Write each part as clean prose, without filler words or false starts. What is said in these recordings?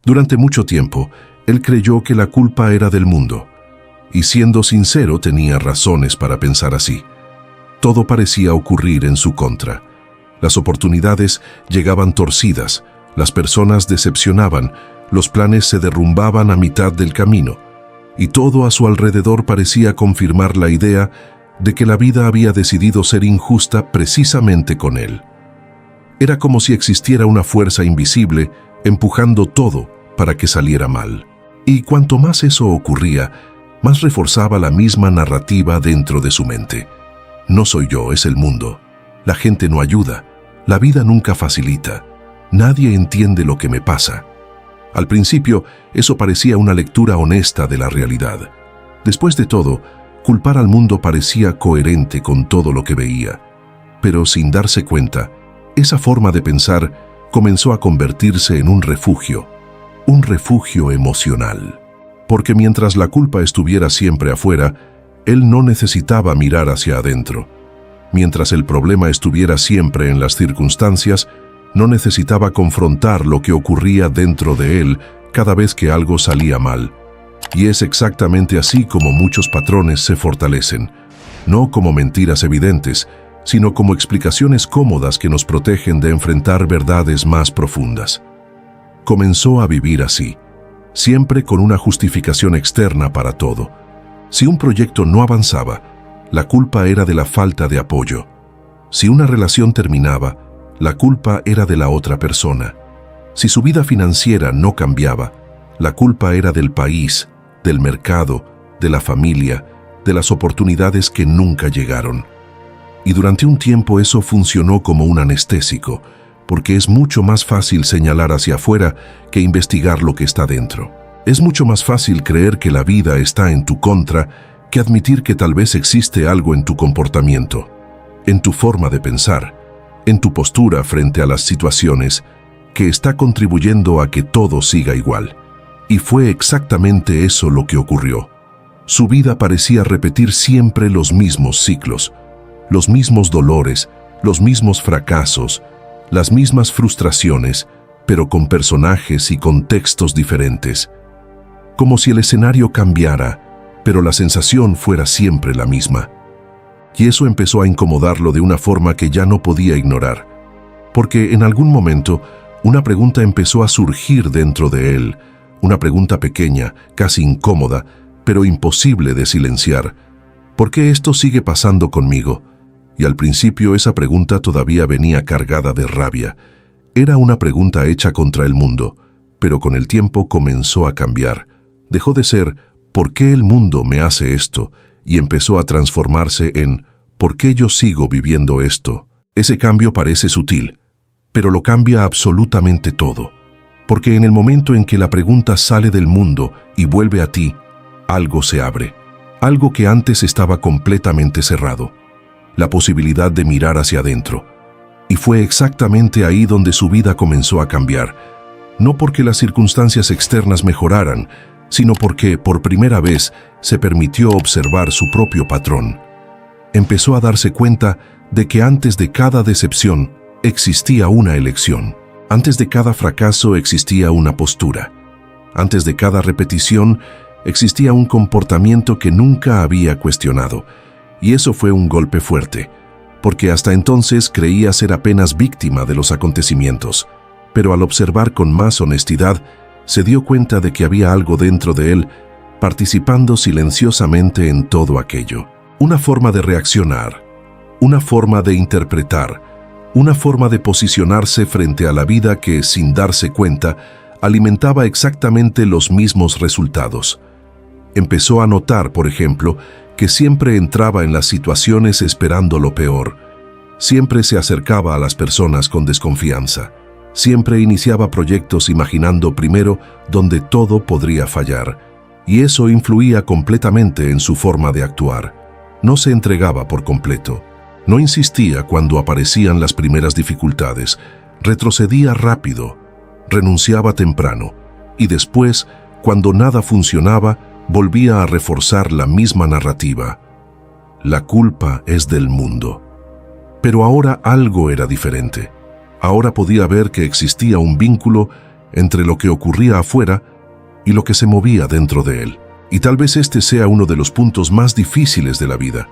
Durante mucho tiempo, él creyó que la culpa era del mundo, y siendo sincero tenía razones para pensar así. Todo parecía ocurrir en su contra. Las oportunidades llegaban torcidas, las personas decepcionaban, los planes se derrumbaban a mitad del camino, y todo a su alrededor parecía confirmar la idea de que la vida había decidido ser injusta precisamente con él. Era como si existiera una fuerza invisible empujando todo para que saliera mal. Y cuanto más eso ocurría, más reforzaba la misma narrativa dentro de su mente. No soy yo, es el mundo. La gente no ayuda. La vida nunca facilita. Nadie entiende lo que me pasa. Al principio, eso parecía una lectura honesta de la realidad. Después de todo, culpar al mundo parecía coherente con todo lo que veía. Pero sin darse cuenta, esa forma de pensar comenzó a convertirse en un refugio emocional. Porque mientras la culpa estuviera siempre afuera, él no necesitaba mirar hacia adentro. Mientras el problema estuviera siempre en las circunstancias, no necesitaba confrontar lo que ocurría dentro de él cada vez que algo salía mal. Y es exactamente así como muchos patrones se fortalecen, no como mentiras evidentes, sino como explicaciones cómodas que nos protegen de enfrentar verdades más profundas. Comenzó a vivir así, siempre con una justificación externa para todo. Si un proyecto no avanzaba, la culpa era de la falta de apoyo. Si una relación terminaba, la culpa era de la otra persona. Si su vida financiera no cambiaba, la culpa era del país, del mercado, de la familia, de las oportunidades que nunca llegaron. Y durante un tiempo eso funcionó como un anestésico, porque es mucho más fácil señalar hacia afuera que investigar lo que está dentro. Es mucho más fácil creer que la vida está en tu contra que admitir que tal vez existe algo en tu comportamiento, en tu forma de pensar, en tu postura frente a las situaciones, que está contribuyendo a que todo siga igual. Y fue exactamente eso lo que ocurrió. Su vida parecía repetir siempre los mismos ciclos, los mismos dolores, los mismos fracasos, las mismas frustraciones, pero con personajes y contextos diferentes. Como si el escenario cambiara, pero la sensación fuera siempre la misma. Y eso empezó a incomodarlo de una forma que ya no podía ignorar, porque en algún momento una pregunta empezó a surgir dentro de él, una pregunta pequeña, casi incómoda, pero imposible de silenciar. ¿Por qué esto sigue pasando conmigo? Y al principio esa pregunta todavía venía cargada de rabia. Era una pregunta hecha contra el mundo, pero con el tiempo comenzó a cambiar. Dejó de ser ¿por qué el mundo me hace esto? Y empezó a transformarse en ¿por qué yo sigo viviendo esto? Ese cambio parece sutil, pero lo cambia absolutamente todo. Porque en el momento en que la pregunta sale del mundo y vuelve a ti, algo se abre. Algo que antes estaba completamente cerrado. La posibilidad de mirar hacia adentro. Y fue exactamente ahí donde su vida comenzó a cambiar. No porque las circunstancias externas mejoraran, sino porque, por primera vez, se permitió observar su propio patrón. Empezó a darse cuenta de que antes de cada decepción existía una elección. Antes de cada fracaso existía una postura. Antes de cada repetición existía un comportamiento que nunca había cuestionado. Y eso fue un golpe fuerte, porque hasta entonces creía ser apenas víctima de los acontecimientos. Pero al observar con más honestidad, se dio cuenta de que había algo dentro de él participando silenciosamente en todo aquello. Una forma de reaccionar, una forma de interpretar, una forma de posicionarse frente a la vida que, sin darse cuenta, alimentaba exactamente los mismos resultados. Empezó a notar, por ejemplo, que siempre entraba en las situaciones esperando lo peor. Siempre se acercaba a las personas con desconfianza. Siempre iniciaba proyectos imaginando primero donde todo podría fallar. Y eso influía completamente en su forma de actuar. No se entregaba por completo. No insistía cuando aparecían las primeras dificultades. Retrocedía rápido. Renunciaba temprano. Y después, cuando nada funcionaba, volvía a reforzar la misma narrativa. La culpa es del mundo. Pero ahora algo era diferente. Ahora podía ver que existía un vínculo entre lo que ocurría afuera y lo que se movía dentro de él. Y tal vez este sea uno de los puntos más difíciles de la vida,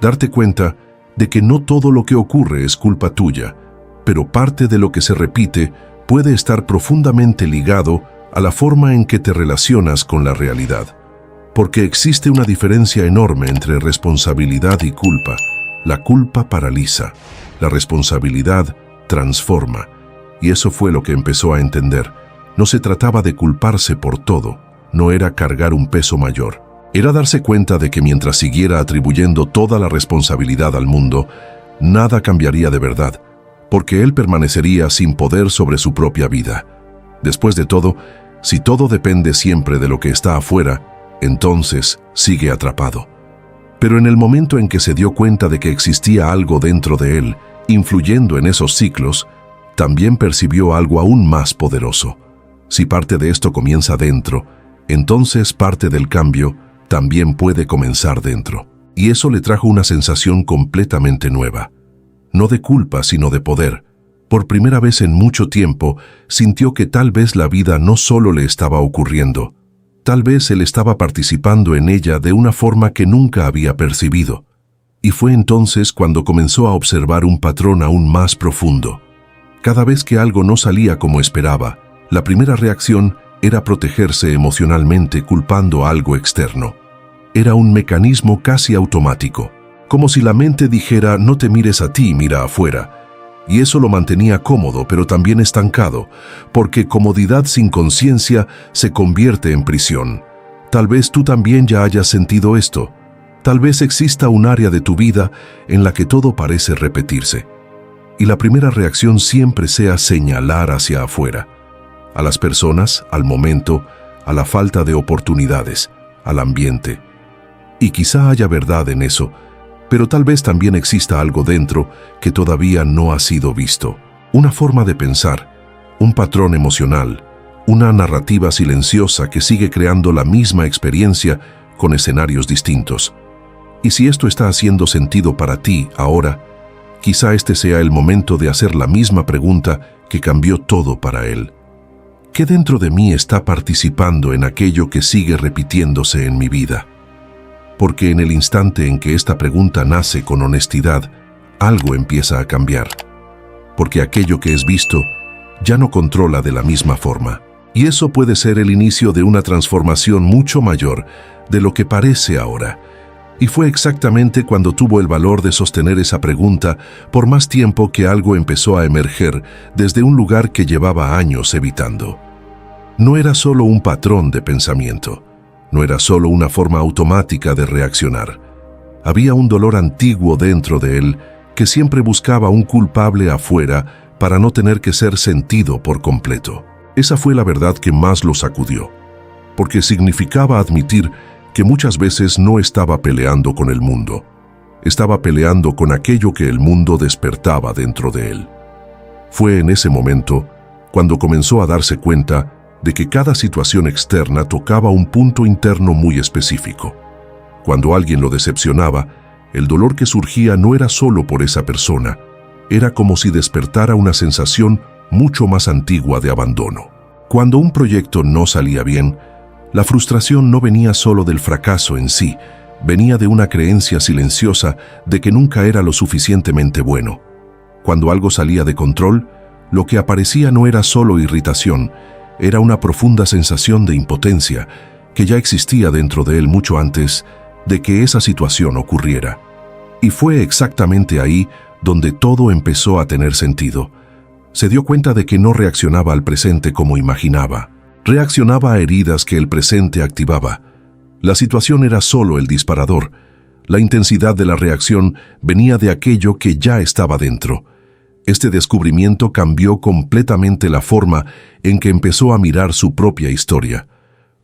darte cuenta de que no todo lo que ocurre es culpa tuya, pero parte de lo que se repite puede estar profundamente ligado a la forma en que te relacionas con la realidad. Porque existe una diferencia enorme entre responsabilidad y culpa. La culpa paraliza, la responsabilidad transforma. Y eso fue lo que empezó a entender. No se trataba de culparse por todo, no era cargar un peso mayor. Era darse cuenta de que mientras siguiera atribuyendo toda la responsabilidad al mundo, nada cambiaría de verdad, porque él permanecería sin poder sobre su propia vida. Después de todo, si todo depende siempre de lo que está afuera, entonces sigue atrapado. Pero en el momento en que se dio cuenta de que existía algo dentro de él, influyendo en esos ciclos, también percibió algo aún más poderoso. Si parte de esto comienza dentro, entonces parte del cambio también puede comenzar dentro. Y eso le trajo una sensación completamente nueva. No de culpa, sino de poder. Por primera vez en mucho tiempo, sintió que tal vez la vida no solo le estaba ocurriendo, tal vez él estaba participando en ella de una forma que nunca había percibido. Y fue entonces cuando comenzó a observar un patrón aún más profundo. Cada vez que algo no salía como esperaba, la primera reacción era protegerse emocionalmente culpando a algo externo. Era un mecanismo casi automático, como si la mente dijera no te mires a ti, mira afuera. Y eso lo mantenía cómodo, pero también estancado, porque comodidad sin conciencia se convierte en prisión. Tal vez tú también ya hayas sentido esto. Tal vez exista un área de tu vida en la que todo parece repetirse. Y la primera reacción siempre sea señalar hacia afuera. A las personas, al momento, a la falta de oportunidades, al ambiente. Y quizá haya verdad en eso, pero tal vez también exista algo dentro que todavía no ha sido visto. Una forma de pensar, un patrón emocional, una narrativa silenciosa que sigue creando la misma experiencia con escenarios distintos. Y si esto está haciendo sentido para ti ahora, quizá este sea el momento de hacer la misma pregunta que cambió todo para él. ¿Qué dentro de mí está participando en aquello que sigue repitiéndose en mi vida? Porque en el instante en que esta pregunta nace con honestidad, algo empieza a cambiar. Porque aquello que es visto ya no controla de la misma forma. Y eso puede ser el inicio de una transformación mucho mayor de lo que parece ahora. Y fue exactamente cuando tuvo el valor de sostener esa pregunta por más tiempo que algo empezó a emerger desde un lugar que llevaba años evitando. No era solo un patrón de pensamiento. No era solo una forma automática de reaccionar. Había un dolor antiguo dentro de él que siempre buscaba un culpable afuera para no tener que ser sentido por completo. Esa fue la verdad que más lo sacudió, porque significaba admitir que muchas veces no estaba peleando con el mundo. Estaba peleando con aquello que el mundo despertaba dentro de él. Fue en ese momento cuando comenzó a darse cuenta de que cada situación externa tocaba un punto interno muy específico. Cuando alguien lo decepcionaba, el dolor que surgía no era solo por esa persona, era como si despertara una sensación mucho más antigua de abandono. Cuando un proyecto no salía bien, la frustración no venía solo del fracaso en sí, venía de una creencia silenciosa de que nunca era lo suficientemente bueno. Cuando algo salía de control, lo que aparecía no era solo irritación, era una profunda sensación de impotencia que ya existía dentro de él mucho antes de que esa situación ocurriera. Y fue exactamente ahí donde todo empezó a tener sentido. Se dio cuenta de que no reaccionaba al presente como imaginaba. Reaccionaba a heridas que el presente activaba. La situación era solo el disparador. La intensidad de la reacción venía de aquello que ya estaba dentro. Este descubrimiento cambió completamente la forma en que empezó a mirar su propia historia,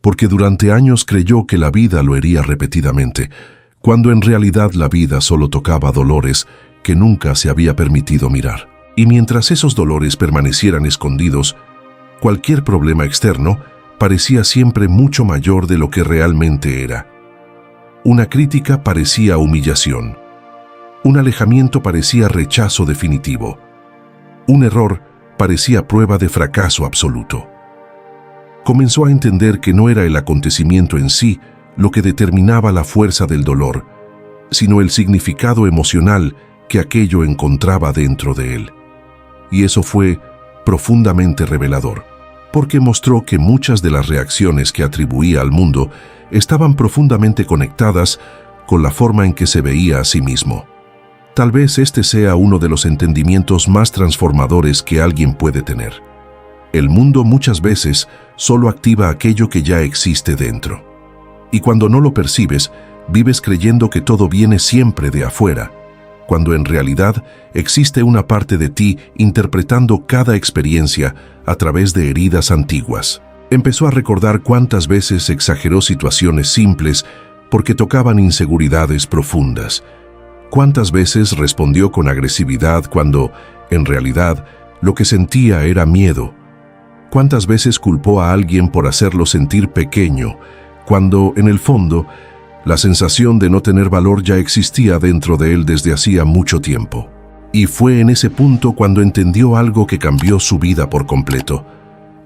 porque durante años creyó que la vida lo hería repetidamente, cuando en realidad la vida solo tocaba dolores que nunca se había permitido mirar. Y mientras esos dolores permanecieran escondidos, cualquier problema externo parecía siempre mucho mayor de lo que realmente era. Una crítica parecía humillación. Un alejamiento parecía rechazo definitivo. Un error parecía prueba de fracaso absoluto. Comenzó a entender que no era el acontecimiento en sí lo que determinaba la fuerza del dolor, sino el significado emocional que aquello encontraba dentro de él. Y eso fue profundamente revelador, porque mostró que muchas de las reacciones que atribuía al mundo estaban profundamente conectadas con la forma en que se veía a sí mismo. Tal vez este sea uno de los entendimientos más transformadores que alguien puede tener. El mundo muchas veces solo activa aquello que ya existe dentro. Y cuando no lo percibes, vives creyendo que todo viene siempre de afuera, cuando en realidad existe una parte de ti interpretando cada experiencia a través de heridas antiguas. Empezó a recordar cuántas veces exageró situaciones simples porque tocaban inseguridades profundas. Cuántas veces respondió con agresividad cuando, en realidad, lo que sentía era miedo. Cuántas veces culpó a alguien por hacerlo sentir pequeño, cuando, en el fondo, la sensación de no tener valor ya existía dentro de él desde hacía mucho tiempo. Y fue en ese punto cuando entendió algo que cambió su vida por completo.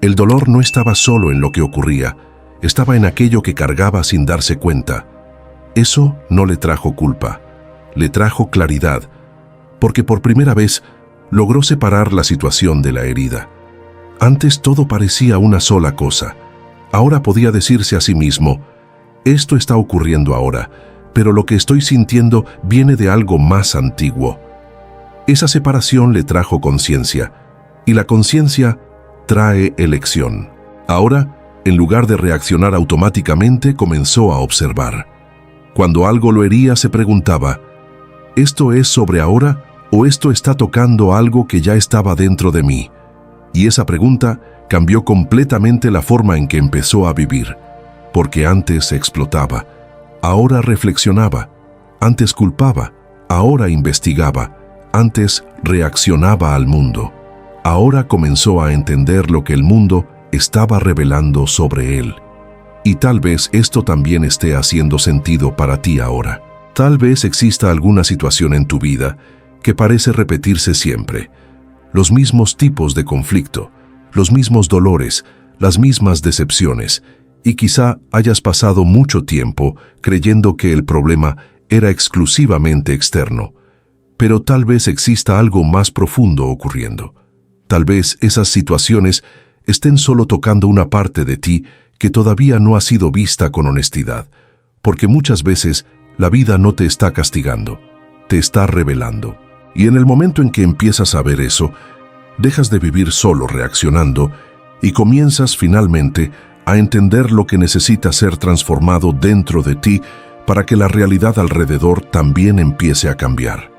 El dolor no estaba solo en lo que ocurría, estaba en aquello que cargaba sin darse cuenta. Eso no le trajo culpa, le trajo claridad, porque por primera vez logró separar la situación de la herida. Antes todo parecía una sola cosa. Ahora podía decirse a sí mismo: esto está ocurriendo ahora, pero lo que estoy sintiendo viene de algo más antiguo. Esa separación le trajo conciencia, y la conciencia trae elección. Ahora, en lugar de reaccionar automáticamente, comenzó a observar. Cuando algo lo hería, se preguntaba: ¿esto es sobre ahora o esto está tocando algo que ya estaba dentro de mí? Y esa pregunta cambió completamente la forma en que empezó a vivir. Porque antes explotaba, ahora reflexionaba, antes culpaba, ahora investigaba, antes reaccionaba al mundo. Ahora comenzó a entender lo que el mundo estaba revelando sobre él. Y tal vez esto también esté haciendo sentido para ti ahora. Tal vez exista alguna situación en tu vida que parece repetirse siempre. Los mismos tipos de conflicto, los mismos dolores, las mismas decepciones. Y quizá hayas pasado mucho tiempo creyendo que el problema era exclusivamente externo. Pero tal vez exista algo más profundo ocurriendo. Tal vez esas situaciones estén solo tocando una parte de ti que todavía no ha sido vista con honestidad. Porque muchas veces la vida no te está castigando, te está revelando. Y en el momento en que empiezas a ver eso, dejas de vivir solo reaccionando y comienzas finalmente a entender lo que necesita ser transformado dentro de ti para que la realidad alrededor también empiece a cambiar.